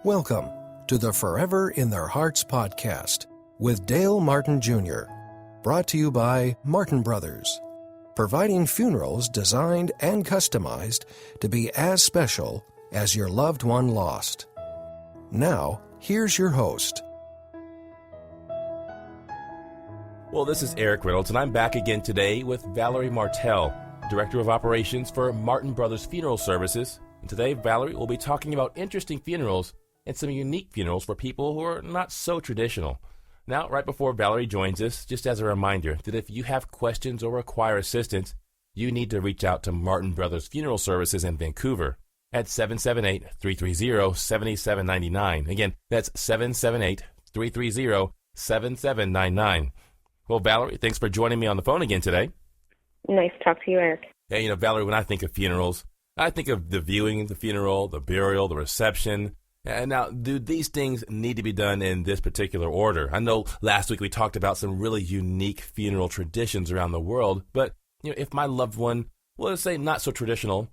Welcome to the Forever in Their Hearts podcast with Dale Martin Jr., brought to you by Martin Brothers, providing funerals designed and customized to be as special as your loved one lost. Now, here's your host. Well, this is Erik Reynolds, and I'm back again today with Valerie Martell, Director of Operations for Martin Brothers Funeral Services. And today, Valerie will be talking about interesting funerals and some unique funerals for people who are not so traditional. Now, right before Valerie joins us, just as a reminder that if you have questions or require assistance, you need to reach out to Martin Brothers Funeral Services in Vancouver at 778-330-7799. Again, that's 778-330-7799. Well, Valerie, thanks for joining me on the phone again today. Nice to talk to you, Erik. Hey, Valerie, when I think of funerals, I think of the viewing of the funeral, the burial, the reception. And now, do these things need to be done in this particular order? I know last week we talked about some really unique funeral traditions around the world, but if my loved one, well, let's say not so traditional,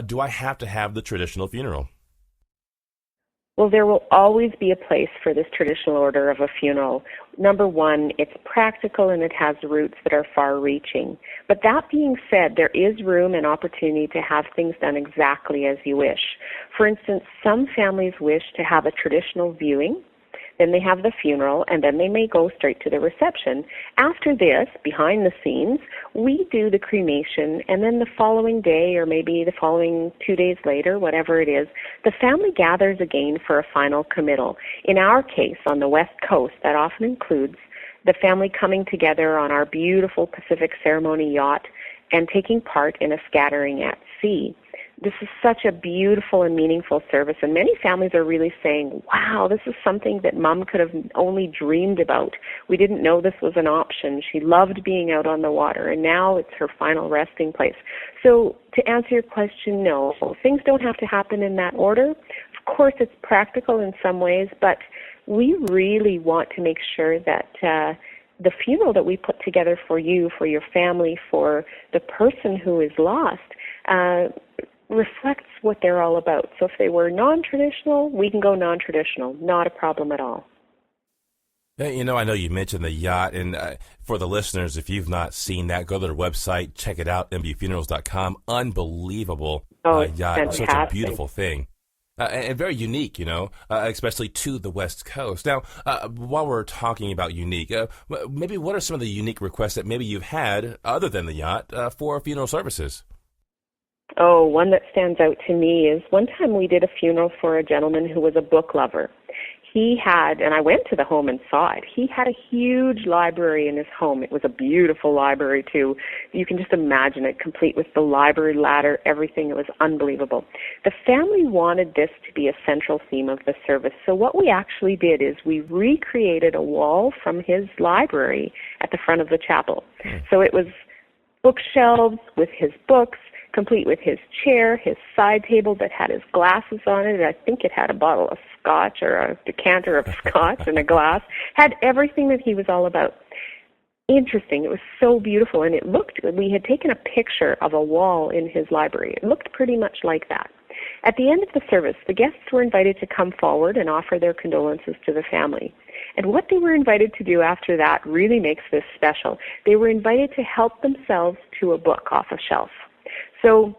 do I have to have the traditional funeral? Well, there will always be a place for this traditional order of a funeral. Number one, it's practical and it has roots that are far-reaching. But that being said, there is room and opportunity to have things done exactly as you wish. For instance, some families wish to have a traditional viewing, then they have the funeral, and then they may go straight to the reception. After this, behind the scenes, we do the cremation, and then the following day, or maybe the following 2 days later, whatever it is, the family gathers again for a final committal. In our case, on the West Coast, that often includes the family coming together on our beautiful Pacific Ceremony yacht and taking part in a scattering at sea. This is such a beautiful and meaningful service, and many families are really saying, wow, this is something that Mom could have only dreamed about. We didn't know this was an option. She loved being out on the water, and now it's her final resting place. So to answer your question, no, things don't have to happen in that order. Of course, it's practical in some ways, but we really want to make sure that the funeral that we put together for you, for your family, for the person who is lost, reflects what they're all about. So if they were non-traditional, we can go non-traditional. Not a problem at all. I know you mentioned the yacht, and for the listeners, if you've not seen that, go to their website, check it out, mbfunerals.com. Unbelievable yacht. Fantastic. Such a beautiful thing. And very unique, especially to the West Coast. Now, while we're talking about unique, maybe what are some of the unique requests that maybe you've had, other than the yacht, for funeral services? Oh, one that stands out to me is one time we did a funeral for a gentleman who was a book lover. He had, and I went to the home and saw it, he had a huge library in his home. It was a beautiful library, too. You can just imagine it, complete with the library ladder, everything. It was unbelievable. The family wanted this to be a central theme of the service. So what we actually did is we recreated a wall from his library at the front of the chapel. So it was bookshelves with his books, complete with his chair, his side table that had his glasses on it. I think it had a bottle of scotch or a decanter of scotch and a glass. Had everything that he was all about. Interesting. It was so beautiful, and we had taken a picture of a wall in his library. It looked pretty much like that. At the end of the service, the guests were invited to come forward and offer their condolences to the family. And what they were invited to do after that really makes this special. They were invited to help themselves to a book off a shelf. So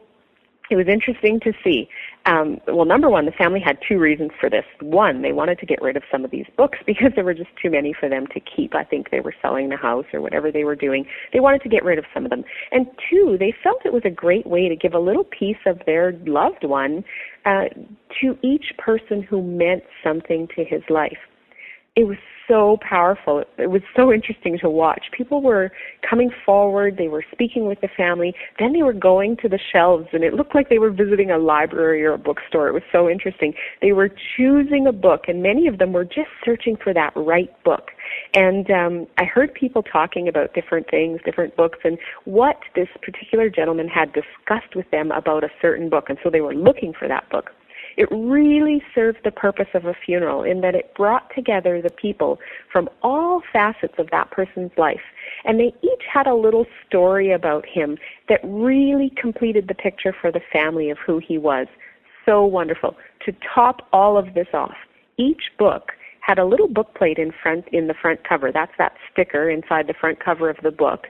it was interesting to see. Well, number one, the family had two reasons for this. One, they wanted to get rid of some of these books because there were just too many for them to keep. I think they were selling the house or whatever they were doing. They wanted to get rid of some of them. And two, they felt it was a great way to give a little piece of their loved one to each person who meant something to his life. It was so powerful. It was so interesting to watch. People were coming forward. They were speaking with the family. Then they were going to the shelves, and it looked like they were visiting a library or a bookstore. It was so interesting. They were choosing a book, and many of them were just searching for that right book. And I heard people talking about different things, different books, and what this particular gentleman had discussed with them about a certain book, and so they were looking for that book. It really served the purpose of a funeral in that it brought together the people from all facets of that person's life. And they each had a little story about him that really completed the picture for the family of who he was. So wonderful. To top all of this off, each book had a little book plate in the front cover. That's that sticker inside the front cover of the book.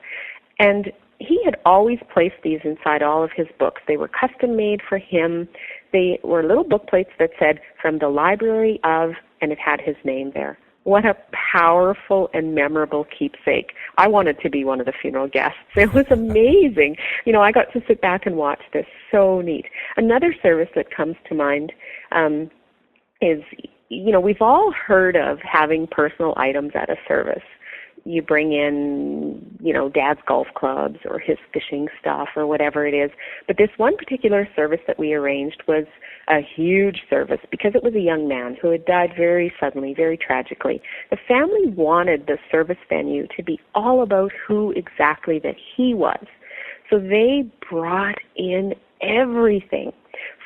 And he had always placed these inside all of his books. They were custom made for him. They were little book plates that said, "From the library of," and it had his name there. What a powerful and memorable keepsake. I wanted to be one of the funeral guests. It was amazing. I got to sit back and watch this. So neat. Another service that comes to mind is, we've all heard of having personal items at a service. You bring in, Dad's golf clubs or his fishing stuff or whatever it is. But this one particular service that we arranged was a huge service because it was a young man who had died very suddenly, very tragically. The family wanted the service venue to be all about who exactly that he was. So they brought in everything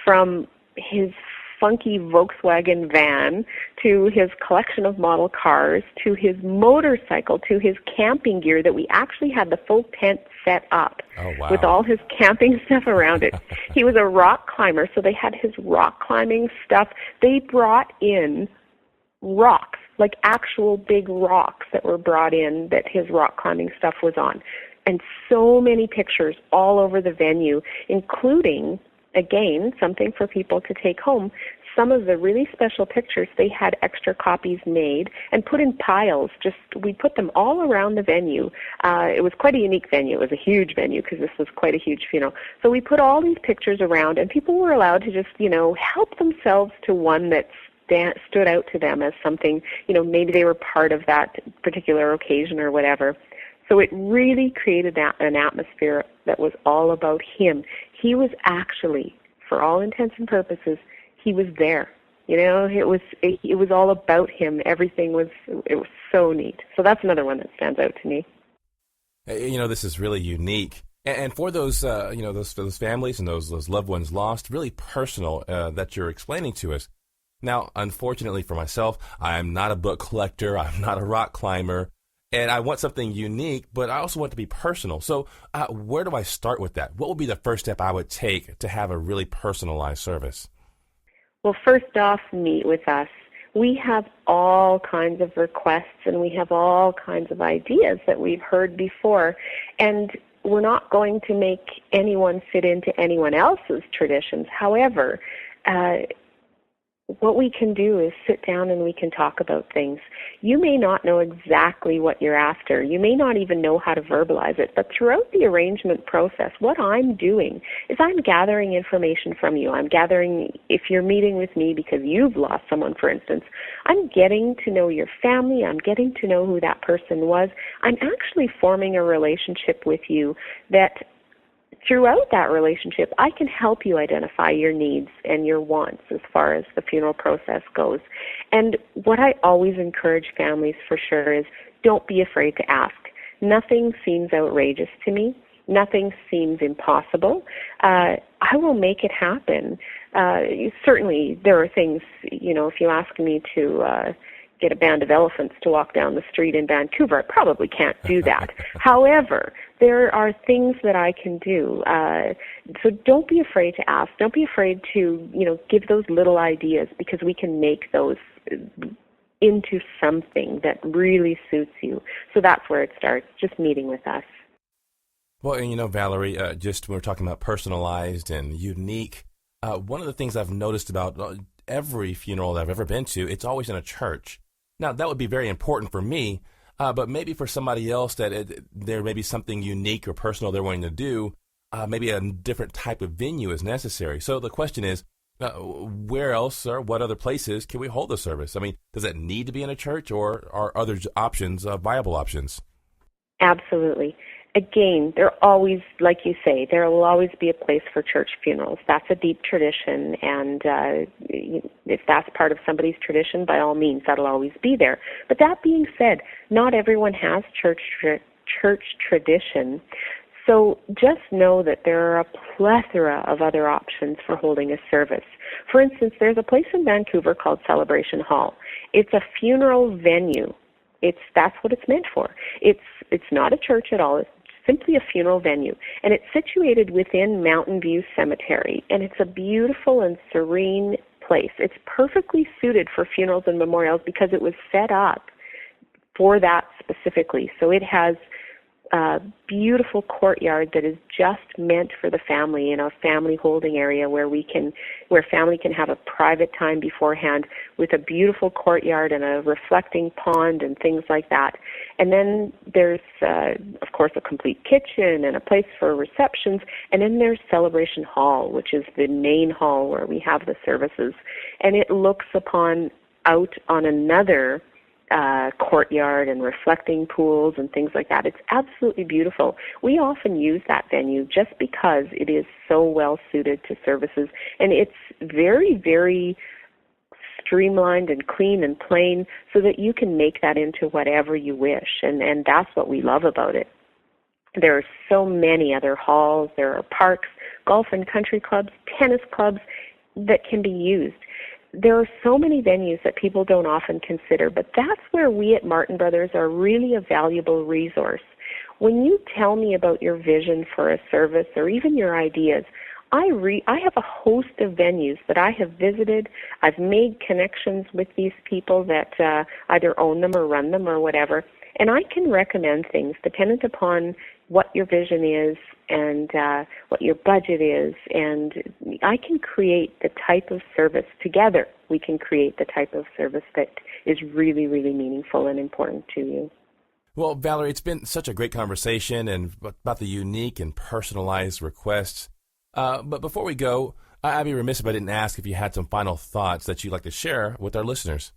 from his funky Volkswagen van to his collection of model cars to his motorcycle to his camping gear that we actually had the full tent set up with all his camping stuff around it. He was a rock climber, so they had his rock climbing stuff. They brought in rocks, like actual big rocks that were brought in that his rock climbing stuff was on. And so many pictures all over the venue, including, again, something for people to take home. Some of the really special pictures, they had extra copies made and put in piles. We put them all around the venue. It was quite a unique venue. It was a huge venue because this was quite a huge funeral. So we put all these pictures around, and people were allowed to just, help themselves to one that stood out to them as something, maybe they were part of that particular occasion or whatever. So it really created an atmosphere that was all about him. He was actually, for all intents and purposes, he was there. It was all about him. Everything was so neat. So that's another one that stands out to me. This is really unique. And for those, those families and those loved ones lost, really personal that you're explaining to us. Now, unfortunately for myself, I'm not a book collector. I'm not a rock climber. And I want something unique, but I also want it to be personal. So where do I start with that? What would be the first step I would take to have a really personalized service? Well, first off, meet with us. We have all kinds of requests and we have all kinds of ideas that we've heard before. And we're not going to make anyone fit into anyone else's traditions. However, what we can do is sit down and we can talk about things. You may not know exactly what you're after. You may not even know how to verbalize it. But throughout the arrangement process, what I'm doing is I'm gathering information from you. I'm gathering, if you're meeting with me because you've lost someone, for instance, I'm getting to know your family. I'm getting to know who that person was. I'm actually forming a relationship with you that throughout that relationship, I can help you identify your needs and your wants as far as the funeral process goes. And what I always encourage families for sure is don't be afraid to ask. Nothing seems outrageous to me. Nothing seems impossible. I will make it happen. Certainly, there are things, if you ask me to get a band of elephants to walk down the street in Vancouver, I probably can't do that. However, there are things that I can do. So don't be afraid to ask. Don't be afraid to, give those little ideas because we can make those into something that really suits you. So that's where it starts, just meeting with us. Well, and Valerie, just when we're talking about personalized and unique, one of the things I've noticed about every funeral that I've ever been to, it's always in a church. Now, that would be very important for me, but maybe for somebody else that there may be something unique or personal they're wanting to do, maybe a different type of venue is necessary. So the question is, where else or what other places can we hold the service? I mean, does it need to be in a church or are other options viable options? Absolutely. Again, there always, like you say, there will always be a place for church funerals. That's a deep tradition, and if that's part of somebody's tradition, by all means, that'll always be there. But that being said, not everyone has church tradition. So just know that there are a plethora of other options for holding a service. For instance, there's a place in Vancouver called Celebration Hall. It's a funeral venue. That's what it's meant for. It's not a church at all. It's simply a funeral venue. And it's situated within Mountain View Cemetery. And it's a beautiful and serene place. It's perfectly suited for funerals and memorials because it was set up for that specifically. So it has a beautiful courtyard that is just meant for the family, in a family holding area where family can have a private time beforehand, with a beautiful courtyard and a reflecting pond and things like that. And then there's, of course, a complete kitchen and a place for receptions. And then there's Celebration Hall, which is the main hall where we have the services. And it looks out on another courtyard and reflecting pools and things like that. It's absolutely beautiful. We often use that venue just because it is so well suited to services, and it's very, very streamlined and clean and plain so that you can make that into whatever you wish, and that's what we love about it. There are so many other halls. There are parks, golf and country clubs, tennis clubs that can be used. There are so many venues that people don't often consider, but that's where we at Martin Brothers are really a valuable resource. When you tell me about your vision for a service or even your ideas, I have a host of venues that I have visited. I've made connections with these people that either own them or run them or whatever, and I can recommend things dependent upon what your vision is and what your budget is, and I can create the type of service together. We can create the type of service that is really, really meaningful and important to you. Well, Valerie, it's been such a great conversation and about the unique and personalized requests. But before we go, I'd be remiss if I didn't ask if you had some final thoughts that you'd like to share with our listeners.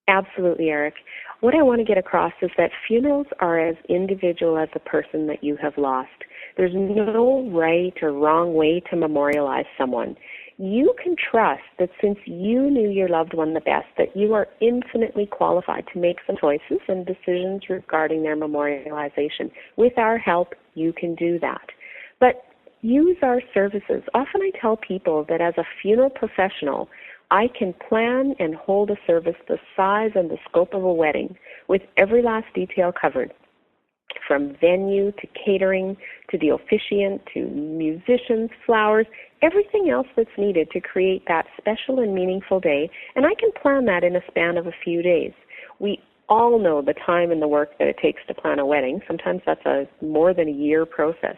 Absolutely, Erik. What I want to get across is that funerals are as individual as the person that you have lost. There's no right or wrong way to memorialize someone. You can trust that since you knew your loved one the best, that you are infinitely qualified to make some choices and decisions regarding their memorialization. With our help, you can do that. But use our services. Often I tell people that as a funeral professional, I can plan and hold a service the size and the scope of a wedding with every last detail covered, from venue to catering to the officiant to musicians, flowers, everything else that's needed to create that special and meaningful day, and I can plan that in a span of a few days. We all know the time and the work that it takes to plan a wedding. Sometimes that's a more than a year process.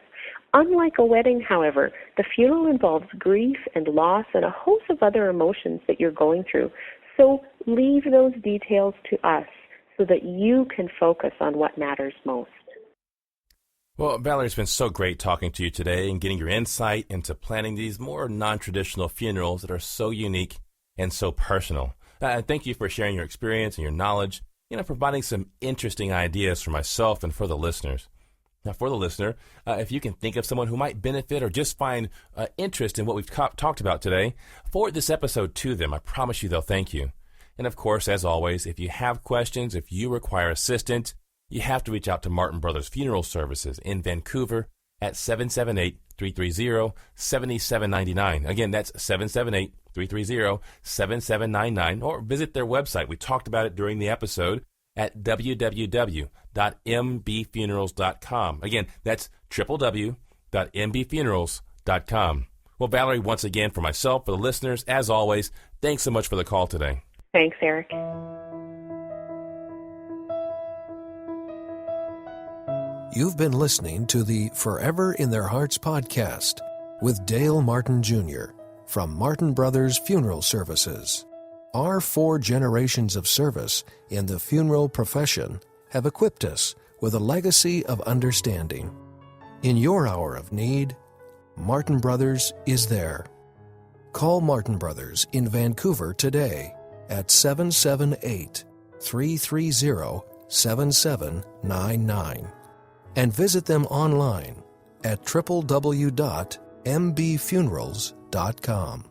Unlike a wedding, however, the funeral involves grief and loss and a host of other emotions that you're going through. So leave those details to us so that you can focus on what matters most. Well, Valerie, it's been so great talking to you today and getting your insight into planning these more non-traditional funerals that are so unique and so personal. Thank you for sharing your experience and your knowledge, providing some interesting ideas for myself and for the listeners. Now, for the listener, if you can think of someone who might benefit or just find interest in what we've talked about today, forward this episode to them. I promise you they'll thank you. And of course, as always, if you have questions, if you require assistance, you have to reach out to Martin Brothers Funeral Services in Vancouver at 778-330-7799. Again, that's 778-330-7799, or visit their website. We talked about it during the episode at www.mbfunerals.com. Again, that's www.mbfunerals.com. Well, Valerie, once again, for myself, for the listeners, as always, thanks so much for the call today. Thanks, Erik. You've been listening to the Forever in Their Hearts podcast with Dale Martin Jr. from Martin Brothers Funeral Services. Our 4 generations of service in the funeral profession have equipped us with a legacy of understanding. In your hour of need, Martin Brothers is there. Call Martin Brothers in Vancouver today at 778-330-7799 and visit them online at www.mbfunerals.com.